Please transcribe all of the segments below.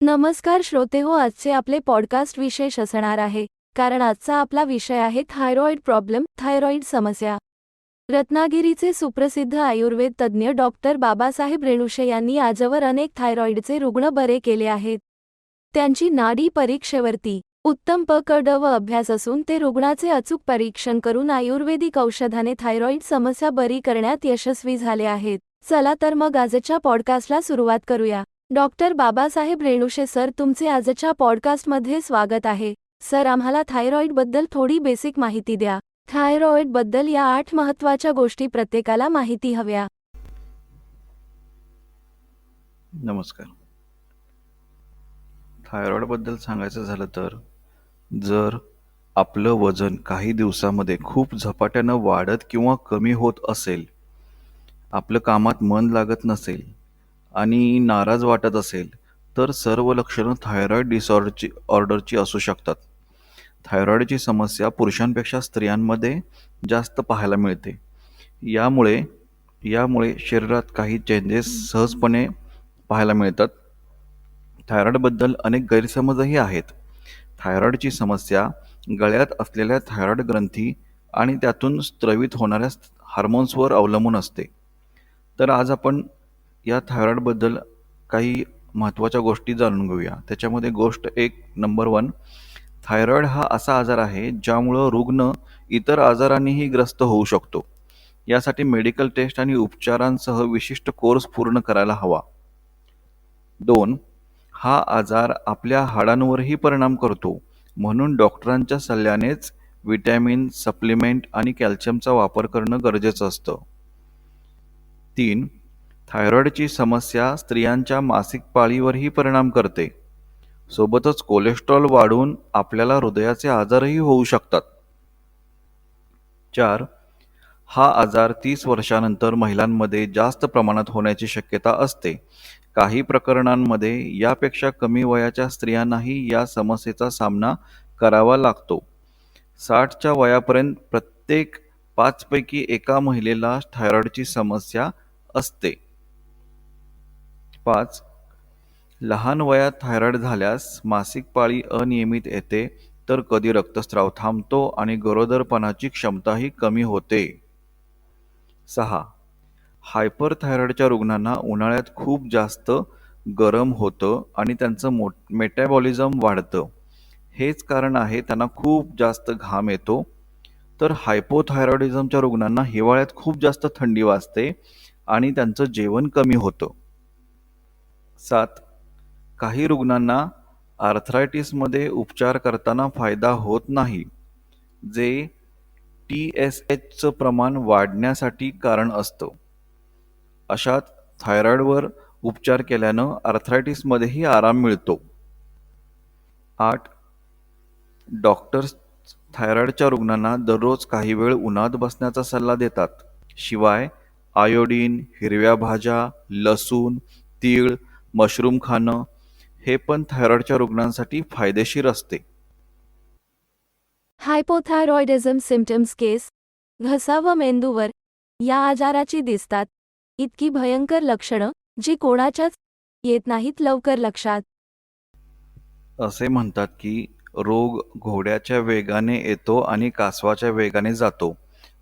नमस्कार श्रोते हो, आजचे आपले पॉडकास्ट विशेष असणार आहे, कारण आजचा आपला विषय आहे थायरॉइड प्रॉब्लेम, थायरॉइड समस्या. रत्नागिरीचे सुप्रसिद्ध आयुर्वेद तज्ज्ञ डॉक्टर बाबासाहेब रेणुशे यांनी आजवर अनेक थायरॉइडचे रुग्ण बरे केले आहेत. त्यांची नाडी परीक्षेवरती उत्तम प.क.ड. व अभ्यास असून ते रुग्णाचे अचूक परीक्षण करून आयुर्वेदिक औषधाने थायरॉइड समस्या बरी करण्यात यशस्वी झाले आहेत. चला तर मग आजच्या पॉडकास्टला सुरुवात करूया. डॉक्टर बाबासाहेब रेणुशे सर, तुमचे आजच्या पॉडकास्टमध्ये स्वागत आहे. सर, आम्हाला थायरॉइडबद्दल थोडी बेसिक माहिती द्या. थायरॉइडबद्दल या 8 महत्त्वाच्या गोष्टी प्रत्येकाला माहिती हव्या. नमस्कार. थायरॉइडबद्दल सांगायचं झालं तर, जर आपलं वजन काही दिवसामध्ये खूप झपाट्यानं वाढत किंवा कमी होत असेल, आपलं कामात मन लागत नसेल आणि नाराज वाटत असेल, तर सर्व लक्षणं थायरॉइड ऑर्डरची असू शकतात. थायरॉइडची समस्या पुरुषांपेक्षा स्त्रियांमध्ये जास्त पाहायला मिळते. यामुळे यामुळे शरीरात काही चेंजेस सहजपणे पाहायला मिळतात. थायरॉइडबद्दल अनेक गैरसमजही आहेत. थायरॉइडची समस्या गळ्यात असलेल्या थायरॉइड ग्रंथी आणि त्यातून स्त्रवित होणाऱ्या हार्मोन्सवर अवलंबून असते. तर आज आपण या थायरॉइडबद्दल काही महत्त्वाच्या गोष्टी जाणून घेऊया. त्याच्यामध्ये गोष्ट 1 नंबर 1, थायरॉइड हा असा आजार आहे ज्यामुळं रुग्ण इतर आजारांनीही ग्रस्त होऊ शकतो. यासाठी मेडिकल टेस्ट आणि उपचारांसह विशिष्ट कोर्स पूर्ण करायला हवा. 2, हा आजार आपल्या हाडांवरही परिणाम करतो, म्हणून डॉक्टरांच्या सल्ल्यानेच व्हिटॅमिन, सप्लिमेंट आणि कॅल्शियमचा वापर करणं गरजेचं असतं. 3, थायरॉइडची समस्या स्त्रियांच्या मासिक पाळीवरही परिणाम करते. सोबतच कोलेस्ट्रॉल वाढून आपल्याला हृदयाचे आजारही होऊ शकतात. 4, हा आजार 30 वर्षांनंतर महिलांमध्ये जास्त प्रमाणात होण्याची शक्यता असते. काही प्रकरणांमध्ये यापेक्षा कमी वयाच्या स्त्रियांनाही या समस्येचा सामना करावा लागतो. 60च्या वयापर्यंत प्रत्येक 5 पैकी एका महिलेला थायरॉइडची समस्या असते. 5, लहान वयात थायरॉइड झाल्यास मासिक पाळी अनियमित येते, तर कधी रक्तस्राव थांबतो आणि गरोदरपणाची क्षमताही कमी होते. 6, हायपरथायरॉइडच्या रुग्णांना उन्हाळ्यात खूप जास्त गरम होतं आणि त्यांचं मेटॅबॉलिझम वाढतं. हेच कारण आहे त्यांना खूप जास्त घाम येतो. तर हायपोथायरॉइडिझमच्या रुग्णांना हिवाळ्यात खूप जास्त थंडी वाजते आणि त्यांचं जेवण कमी होतं. 7, काही रुग्णांना आर्थरायटिसमध्ये उपचार करताना फायदा होत नाही, जे TSHचं प्रमाण वाढण्यासाठी कारण असतं. अशात थायरॉइडवर उपचार केल्यानं आर्थरायटिसमध्येही आराम मिळतो. 8, डॉक्टर्स थायरॉइडच्या रुग्णांना दररोज काही वेळ उन्हात बसण्याचा सल्ला देतात. शिवाय आयोडीन, हिरव्या भाज्या, लसूण, तीळ, मशरूम खाणं हे पण थायरॉइडच्या रुग्णांसाठी फायदेशीर असते. हायपोथायरॉइडिझम सिम्पटम्स केस, घसा व मेंदूवर या आजाराची दिसतात इतकी भयंकर लक्षणं, जी कोणाच्याच येत नाहीत लवकर लक्षात. असे म्हणतात की रोग घोड्याच्या वेगाने येतो आणि कासवाच्या वेगाने जातो.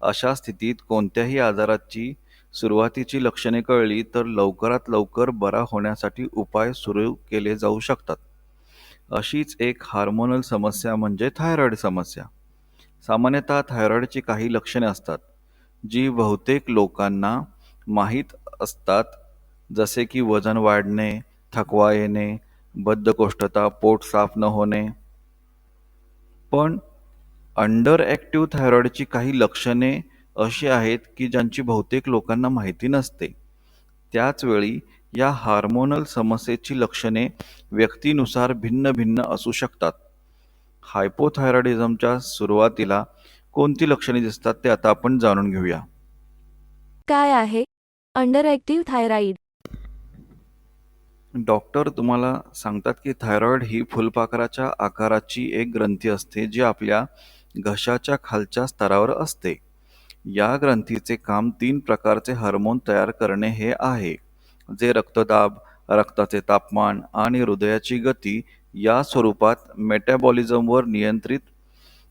अशा स्थितीत कोणत्याही आजाराची सुरुवातीची लक्षणे कळली तर लवकरात लवकर बरा होण्यासाठी उपाय सुरू केले जाऊ शकतात. अशीच एक हार्मोनल समस्या म्हणजे थायरॉइड समस्या. सामान्यतः थायरॉइडची काही लक्षणे असतात, जी बहुतेक लोकांना माहीत असतात, जसे की वजन वाढणे, थकवा येणे, बद्धकोष्ठता, पोट साफ न होणे. पण अंडर ॲक्टिव्ह थायरॉइडची काही लक्षणे अशी आहेत की ज्यांची बहुतेक लोकांना माहिती नसते. त्याचवेळी या हार्मोनल समस्येची लक्षणे व्यक्तीनुसार भिन्न भिन्न असू शकतात. हायपोथायरॉइडिझमच्या सुरुवातीला कोणती लक्षणे दिसतात ते आता आपण जाणून घेऊया. काय आहे अंडर ॲक्टिव्ह थायरॉइड? डॉक्टर तुम्हाला सांगतात की थायरॉइड ही फुलपाखराच्या आकाराची एक ग्रंथी असते, जी आपल्या घशाच्या खालच्या स्तरावर असते. या ग्रंथीचे काम 3 प्रकारचे हार्मोन तयार करणे हे आहे, जे रक्तदाब, रक्ताचे तापमान आणि हृदयाची गती या स्वरूपात मेटाबॉलिझमवर नियंत्रित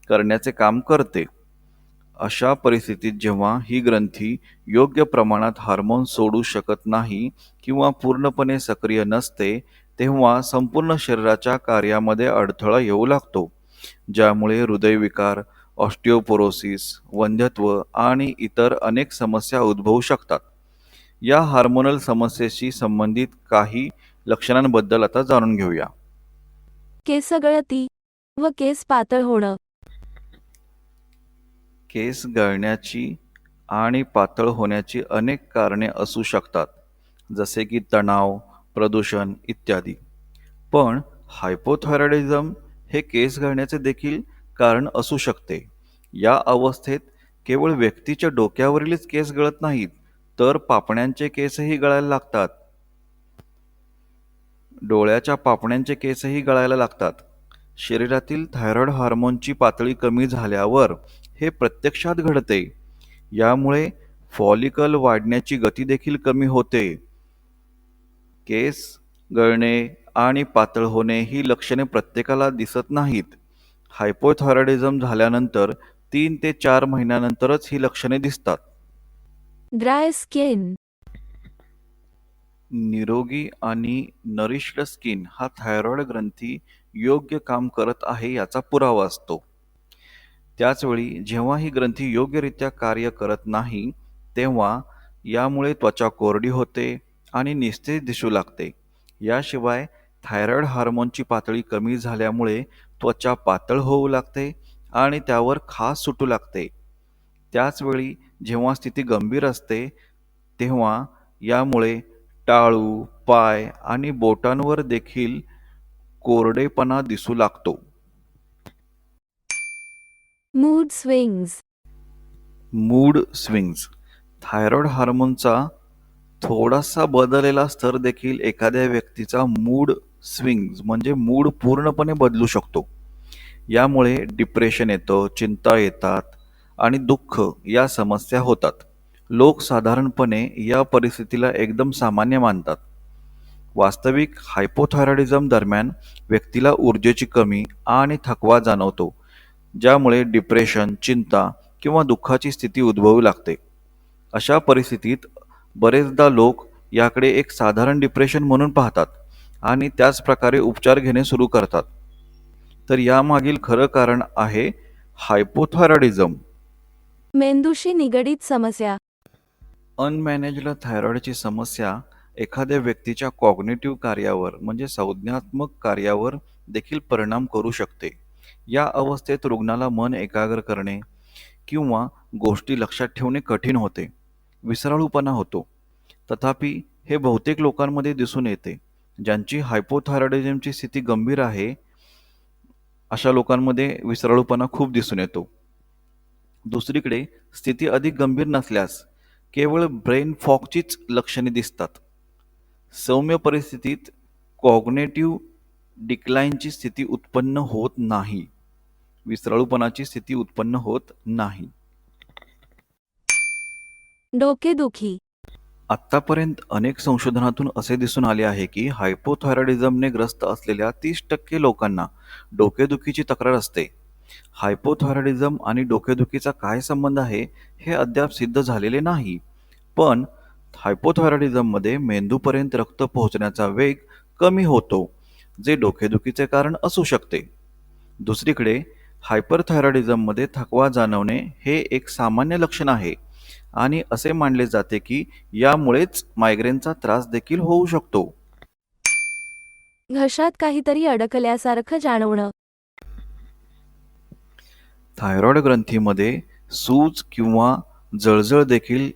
करण्याचे काम करते. अशा परिस्थितीत जेव्हा ही ग्रंथी योग्य प्रमाणात हार्मोन सोडू शकत नाही किंवा पूर्णपणे सक्रिय नसते, तेव्हा संपूर्ण शरीराच्या कार्यामध्ये अडथळा येऊ लागतो, ज्यामुळे हृदयविकार, ऑस्टिओपोरोसिस, वंध्यत्व आणि इतर अनेक समस्या उद्भवू शकतात. या हार्मोनल समस्येशी संबंधित काही लक्षणांबद्दल आता जाणून घेऊया. केस गळती व केस पातळ होणं. केस गळण्याची आणि पातळ होण्याची अनेक कारणे असू शकतात, जसे की तणाव, प्रदूषण इत्यादी. पण हायपोथायरॉइडिझम हे केस गळण्याचे देखील कारण असू शकते. या अवस्थेत केवळ व्यक्तीच्या डोक्यावरीलच केस गळत नाहीत, तर पापण्यांचे केसही गळायला लागतात. डोळ्याच्या पापण्यांचे केसही गळायला लागतात. शरीरातील थायरॉइड हार्मोनची पातळी कमी झाल्यावर हे प्रत्यक्षात घडते. यामुळे फॉलिकल वाढण्याची गती देखील कमी होते. केस गळणे आणि पातळ होणे ही लक्षणे प्रत्येकाला दिसत नाहीत. हायपोथायरॉइडिझम झाल्यानंतर 3 ते 4 महिन्यानंतरच ही लक्षणे दिसतात. Dry skin. निरोगी आणि नरिश्ड स्किन हा थायरॉइड ग्रंथी योग्य काम करत आहे याचा पुरावा असतो. त्याचवेळी जेव्हा ही ग्रंथी योग्यरित्या कार्य करत नाही, तेव्हा यामुळे त्वचा कोरडी होते आणि निस्तेज दिसू लागते. याशिवाय थायरॉइड हार्मोनची पातळी कमी झाल्यामुळे त्वचा पातळ होऊ लागते आणि त्यावर खाज सुटू लागते. त्याचवेळी जेव्हा स्थिती गंभीर असते, तेव्हा यामुळे टाळू, पाय आणि बोटांवर देखील कोरडेपणा दिसू लागतो. Mood swings. Mood swings. Thyroid हार्मोनचा थोडासा बदललेला स्तर देखील एखाद्या व्यक्तीचा मूड स्विंग्स म्हणजे मूड पूर्णपणे बदलू शकतो. यामुळे डिप्रेशन येतं, चिंता येतात आणि दुःख या समस्या होतात. लोक साधारणपणे या परिस्थितीला एकदम सामान्य मानतात. वास्तविक हायपोथायरॉइडिझम दरम्यान व्यक्तीला ऊर्जेची कमी आणि थकवा जाणवतो, ज्यामुळे डिप्रेशन, चिंता किंवा दुःखाची स्थिती उद्भवू लागते. अशा परिस्थितीत बरेचदा लोक याकडे एक साधारण डिप्रेशन म्हणून पाहतात आणि त्याच प्रकारे उपचार घेणे सुरू करतात. तर यामागील खरं कारण आहे हायपोथायरॉइडिझम. मेंदूशी निगडीत समस्या. अनमॅनेज्ड थायरॉइडची समस्या एखाद्या व्यक्तीच्या कॉग्निटिव्ह कार्यावर म्हणजे संज्ञानात्मक कार्यावर देखील परिणाम करू शकते. या अवस्थेत रुग्णाला मन एकाग्र करणे किंवा गोष्टी लक्षात ठेवणे कठीण होते. विसराळूपणा होतो. तथापि हे बहुतेक लोकांमध्ये दिसून येते. ज्यांची हायपोथायरॉइडिझमची स्थिती गंभीर आहे, अशा लोकांमध्ये विसराळूपणा खूप दिसून येतो. दुसरीकडे स्थिती अधिक गंभीर नसल्यास केवळ ब्रेन फॉगचीच लक्षणे दिसतात. सौम्य परिस्थितीत कॉग्नेटिव्ह डिक्लाइनची स्थिती उत्पन्न होत नाही. विसराळूपणाची स्थिती उत्पन्न होत नाही. डोकेदुखी. आत्तापर्यंत अनेक संशोधनातून असे दिसून आले आहे की हायपोथायरॉइडिझमने ग्रस्त असलेल्या 30% लोकांना डोकेदुखीची तक्रार असते. हायपोथायरॉइडिझम आणि डोकेदुखीचा काय संबंध आहे हे अद्याप सिद्ध झालेले नाही. पण हायपोथायरॉइडिझममध्ये मेंदूपर्यंत रक्त पोहोचण्याचा वेग कमी होतो, जे डोकेदुखीचे कारण असू शकते. दुसरीकडे हायपरथायरॉइडिझममध्ये थकवा जाणवणे हे एक सामान्य लक्षण आहे आणि असे मानले जाते की यामुळेच मायग्रेनचा त्रास देखील होऊ शकतो. घशात काहीतरी अडकल्यासारखं जाणवणं. थायरॉइड ग्रंथीमध्ये सूज किंवा जळजळ देखील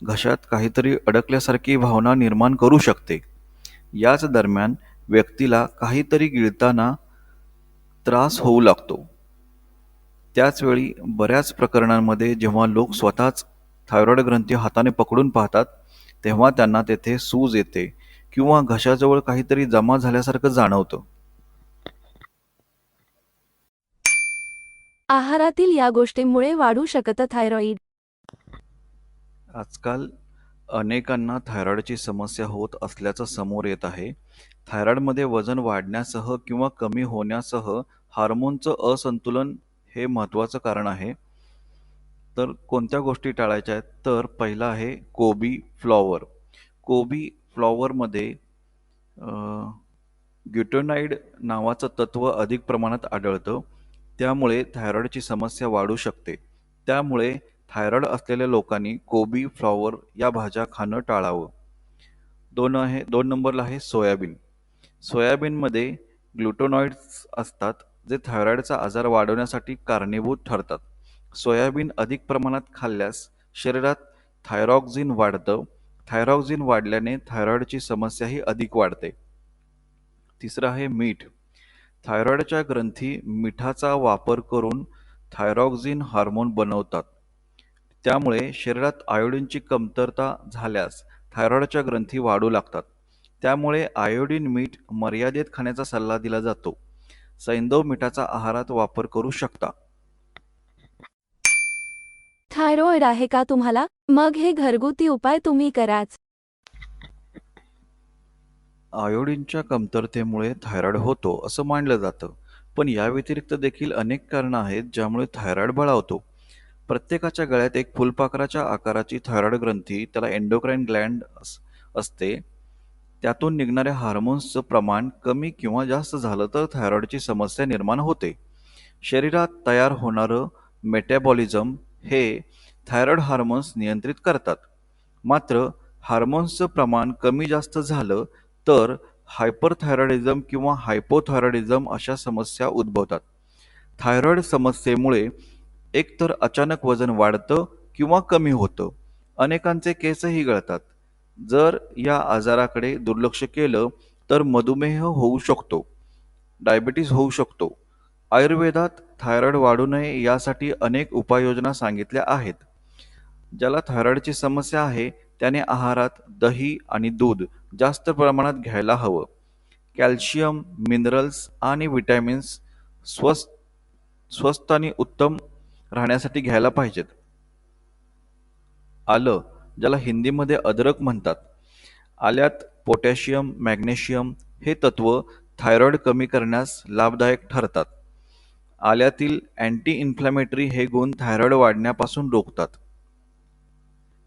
घशात काहीतरी अडकल्यासारखी भावना निर्माण करू शकते. याच दरम्यान व्यक्तीला काहीतरी गिळताना त्रास होऊ लागतो. त्याचवेळी बऱ्याच प्रकरणांमध्ये जेव्हा लोक स्वतःच थायरॉइड ग्रंथी हाताने पकडून पाहतात, तेव्हा त्यांना तेथे सूज येते किंवा घशाजवळ काहीतरी जमा झाल्यासारखं जाणवतं. आहारातील या गोष्टींमुळे वाढू शकतं थायरॉईड. आजकाल अनेकांना थायरॉइडची समस्या होत असल्याचं समोर येत आहे. थायरॉइडमध्ये वजन वाढण्यासह किंवा कमी होण्यासह हार्मोनचं असंतुलन हे महत्त्वाचं कारण आहे. तर कोणत्या गोष्टी टाळायच्या आहेत? तर पहिला आहे कोबी फ्लॉवर. कोबी फ्लॉवरमध्ये ग्लुटानाइड नावाचं तत्व अधिक प्रमाणात आढळतं. त्यामुळे थायरॉइडची समस्या वाढू शकते. त्यामुळे थायरॉइड असलेल्या लोकांनी कोबी, फ्लॉवर या भाज्या खाणं टाळावं. 2 नंबरला आहे सोयाबीन. सोयाबीनमध्ये ग्लुटानॉइड्स असतात, जे थायरॉइडचा आजार वाढवण्यासाठी कारणीभूत ठरतात. सोयाबीन अधिक प्रमाणात खाल्ल्यास शरीरात थायरॉक्सिन वाढतं. थायरॉक्सिन वाढल्याने थायरॉइडची समस्याही अधिक वाढते. तिसरं आहे मीठ. थायरॉइडच्या ग्रंथी मिठाचा वापर करून थायरॉक्सिन हार्मोन बनवतात. त्यामुळे शरीरात आयोडीनची कमतरता झाल्यास थायरॉइडच्या ग्रंथी वाढू लागतात. त्यामुळे आयोडीन मीठ मर्यादित खाण्याचा सल्ला दिला जातो. सैंधव मिठाचा आहारात वापर करू शकता. थायरॉइड आहे का तुम्हाला? मग हे घरगुती उपाय तुम्ही कराच. आयोडीनच्या कमतरतेमुळे थायरॉइड होतो असं मानलं जातं. पण या व्यतिरिक्त देखील अनेक कारणं आहेत ज्यामुळे थायरॉइड बळावतो. प्रत्येकाच्या गळ्यात एक फुलपाखराच्या आकाराची थायरॉइड ग्रंथी, त्याला एंडोक्राइन ग्लँड असते. त्यातून निघणाऱ्या हार्मोन्सचं प्रमाण कमी किंवा जास्त झालं तर थायरॉइडची समस्या निर्माण होते. शरीरात तयार होणारं मेटॅबॉलिझम हे थायरॉइड हार्मोन्स नियंत्रित करतात. मात्र हार्मोन्सचं प्रमाण कमी जास्त झालं तर हायपरथायरॉइडिझम किंवा हायपोथायरॉइडिझम अशा समस्या उद्भवतात. थायरॉइड समस्येमुळे एकतर अचानक वजन वाढतं किंवा कमी होतं. अनेकांचे केसही गळतात. जर या आजाराकडे दुर्लक्ष केलं तर मधुमेह होऊ शकतो, डायबिटीज होऊ शकतो. आयुर्वेदात थायरॉइड वाढू नये यासाठी अनेक उपाययोजना सांगितल्या आहेत. ज्याला थायरॉइडची समस्या आहे त्याने आहारात दही आणि दूध जास्त प्रमाणात घ्यायला हवं. कॅल्शियम, मिनरल्स आणि विटॅमिन्स स्वस्त आणि उत्तम राहण्यासाठी घ्यायला पाहिजेत. आलं, ज्याला हिंदीमध्ये अदरक म्हणतात. आल्यात पोटॅशियम, मॅग्नेशियम हे तत्व थायरॉइड कमी करण्यास लाभदायक ठरतात. आल्यातील अँटी इन्फ्लॅमेटरी हे गुण थायरॉइड वाढण्यापासून रोखतात.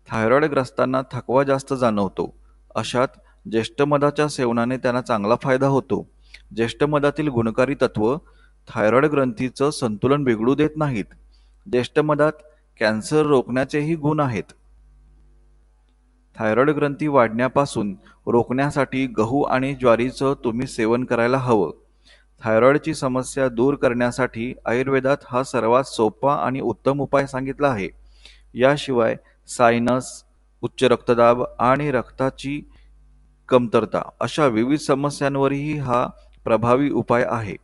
थायरॉइडग्रस्तांना थकवा जास्त जाणवतो. अशात ज्येष्ठमधाच्या सेवनाने त्यांना चांगला फायदा होतो. ज्येष्ठमधातील गुणकारी तत्व थायरॉइड ग्रंथीचं संतुलन बिघडू देत नाहीत. ज्येष्ठमधात कॅन्सर रोखण्याचेही गुण आहेत. थायरॉइड ग्रंथी वाढण्यापासून रोखण्यासाठी गहू आणि ज्वारीचं तुम्ही सेवन करायला हवं. थायरॉइडची समस्या दूर करण्यासाठी आयुर्वेदात हा सर्वात सोपा आणि उत्तम उपाय सांगितला आहे. याशिवाय सायनस, उच्च रक्तदाब आणि रक्ताची कमतरता अशा विविध समस्यांवरही हा प्रभावी उपाय आहे.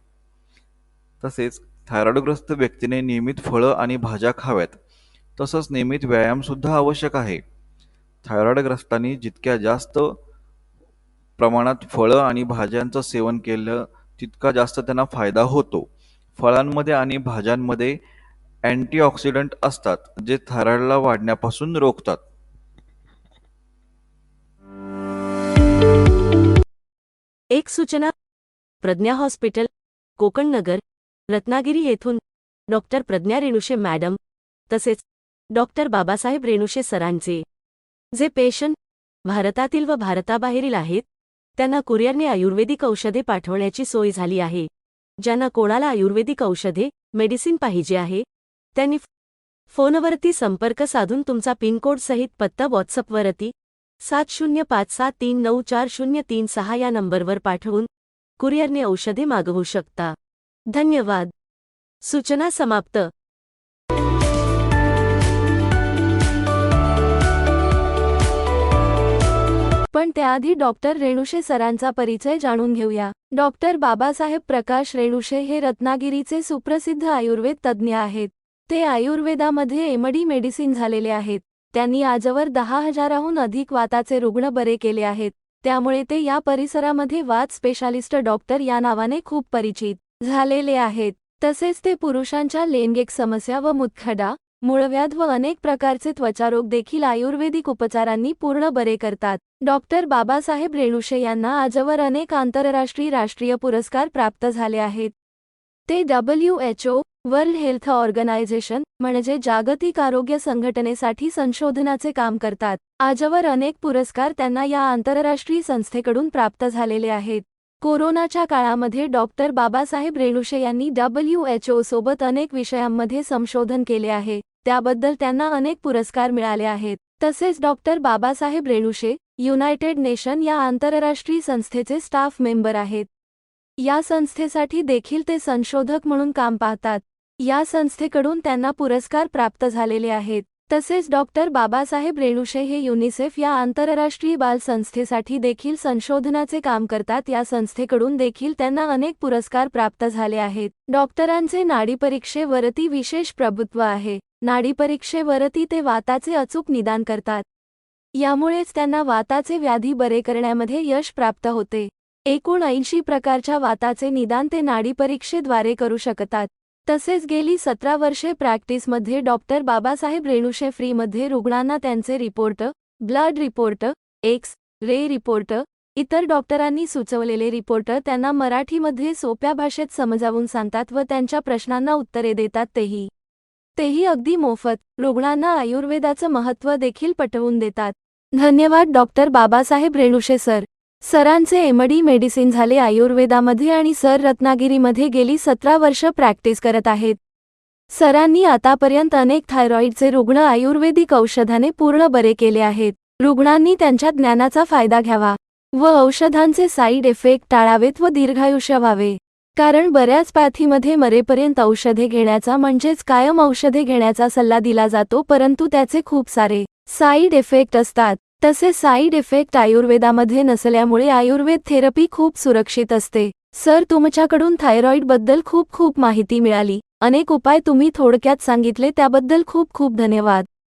तसेच थायरॉइडग्रस्त व्यक्तीने नियमित फळं आणि भाज्या खाव्यात. तसंच नियमित व्यायामसुद्धा आवश्यक आहे. थायरॉइडग्रस्तांनी जितक्या जास्त प्रमाणात फळं आणि भाज्यांचं सेवन केलं तितका जास्त त्यांना फायदा होतो. फळांमध्ये आणि भाज्यांमध्ये अँटीऑक्सिडंट असतात, जे थायरॉइडला वाढण्यापासून रोखतात. एक सूचना. प्रज्ञा हॉस्पिटल, कोकण नगर, रत्नागिरी येथून डॉक्टर प्रज्ञा रेणुशे मॅडम तसेच डॉक्टर बाबासाहेब रेणुशे सरांचे जे पेशंट भारतातील व भारताबाहेरील आहेत त्यांना कुरिअरने आयुर्वेदिक औषधे पाठवण्याची सोय झाली आहे. ज्यांना कोणाला आयुर्वेदिक औषधे, मेडिसिन पाहिजे आहे त्यांनी फोनवरती संपर्क साधून तुमचा पिनकोड सहित पत्ता व्हॉट्सअपवरती 7053940336 या नंबरवर पाठवून कुरिअरने औषधे मागवू शकता. धन्यवाद. सूचना समाप्त. पण त्याआधी डॉक्टर रेणुशे सरांचा परिचय जाणून घेऊया. डॉक्टर बाबासाहेब प्रकाश रेणुशे हे रत्नागिरीचे सुप्रसिद्ध आयुर्वेद तज्ज्ञ आहेत. ते आयुर्वेदामध्ये एमडी मेडिसिन झालेले आहेत. त्यांनी आजवर 10,000हून अधिक वाताचे रुग्ण बरे केले आहेत. त्यामुळे ते या परिसरामध्ये वात स्पेशालिस्ट डॉक्टर या नावाने खूप परिचित झालेले आहेत. तसेच ते पुरुषांच्या लैंगिक समस्या व मुतखडा, मूळव्याध व अनेक प्रकारचे त्वचारोग देखील आयुर्वेदिक उपचारांनी पूर्ण बरे करतात. डॉक्टर बाबासाहेब रेणुशे यांना आजवर अनेक आंतरराष्ट्रीय राष्ट्रीय पुरस्कार प्राप्त झाले आहेत. ते WHO वर्ल्ड हेल्थ ऑर्गनायझेशन म्हणजे जागतिक आरोग्य संघटनेसाठी संशोधनाचे काम करतात. आजवर अनेक पुरस्कार त्यांना या आंतरराष्ट्रीय संस्थेकडून प्राप्त झालेले आहेत. कोरोनाच्या काळामध्ये डॉक्टर बाबासाहेब रेणुशे यांनी WHO सोबत अनेक विषयांमध्ये संशोधन केले आहे. त्याबद्दल त्यांना अनेक पुरस्कार मिळाले आहेत. तसेच डॉक्टर बाबासाहेब रेणुशे युनायटेड नेशन या आंतरराष्ट्रीय संस्थेचे स्टाफ मेंबर आहेत. या संस्थेसाठी देखील ते संशोधक म्हणून काम पाहतात. या संस्थेकडून त्यांना पुरस्कार प्राप्त झालेले आहेत. तसेच डॉक्टर बाबासाहेब रेणुशे हे युनिसेफ या आंतरराष्ट्रीय बाल संस्थेसाठी देखील संशोधनाचे काम करतात. या संस्थेकडून देखील त्यांना अनेक पुरस्कार प्राप्त झाले आहेत. डॉक्टरांचे नाडीपरीक्षेवरती विशेष प्रभुत्व आहे. नाडीपरीक्षेवरती ते वाताचे अचूक निदान करतात. यामुळेच त्यांना वाताचे व्याधी बरे करण्यामध्ये यश प्राप्त होते. एकूण 80 प्रकारच्या वाताचे निदान ते नाडीपरीक्षेद्वारे करू शकतात. तसेच गेली 17 वर्षे प्रॅक्टिसमध्ये डॉक्टर बाबासाहेब रेणुशे फ्रीमध्ये रुग्णांना त्यांचे report, blood report, X-ray report, इतर डॉक्टरांनी सुचवलेले रिपोर्ट त्यांना मराठीमध्ये सोप्या भाषेत समजावून सांगतात व त्यांच्या प्रश्नांना उत्तरे देतात. तेही अगदी मोफत. रुग्णांना आयुर्वेदाचं महत्त्व देखील पटवून देतात. धन्यवाद डॉक्टर बाबासाहेब रेणुशे सर. सरांचे MD मेडिसिन झाले आयुर्वेदामध्ये आणि सर रत्नागिरीमध्ये गेली 17 वर्ष प्रॅक्टिस करत आहेत. सरांनी आतापर्यंत अनेक थायरॉईडचे रुग्ण आयुर्वेदिक औषधाने पूर्ण बरे केले आहेत. रुग्णांनी त्यांच्या ज्ञानाचा फायदा घ्यावा व औषधांचे साईड इफेक्ट टाळावेत व दीर्घायुष्य व्हावे. कारण बऱ्याच पॅथीमध्ये मरेपर्यंत औषधे घेण्याचा म्हणजेच कायम औषधे घेण्याचा सल्ला दिला जातो, परंतु त्याचे खूप सारे साईड इफेक्ट असतात. तसे साईड इफेक्ट आयुर्वेदामध्ये नसल्यामुळे आयुर्वेद थेरपी खूप सुरक्षित असते. सर तुमच्याकडून थायरॉईडबद्दल खूप माहिती मिळाली. अनेक उपाय तुम्ही थोडक्यात सांगितले त्याबद्दल खूप धन्यवाद.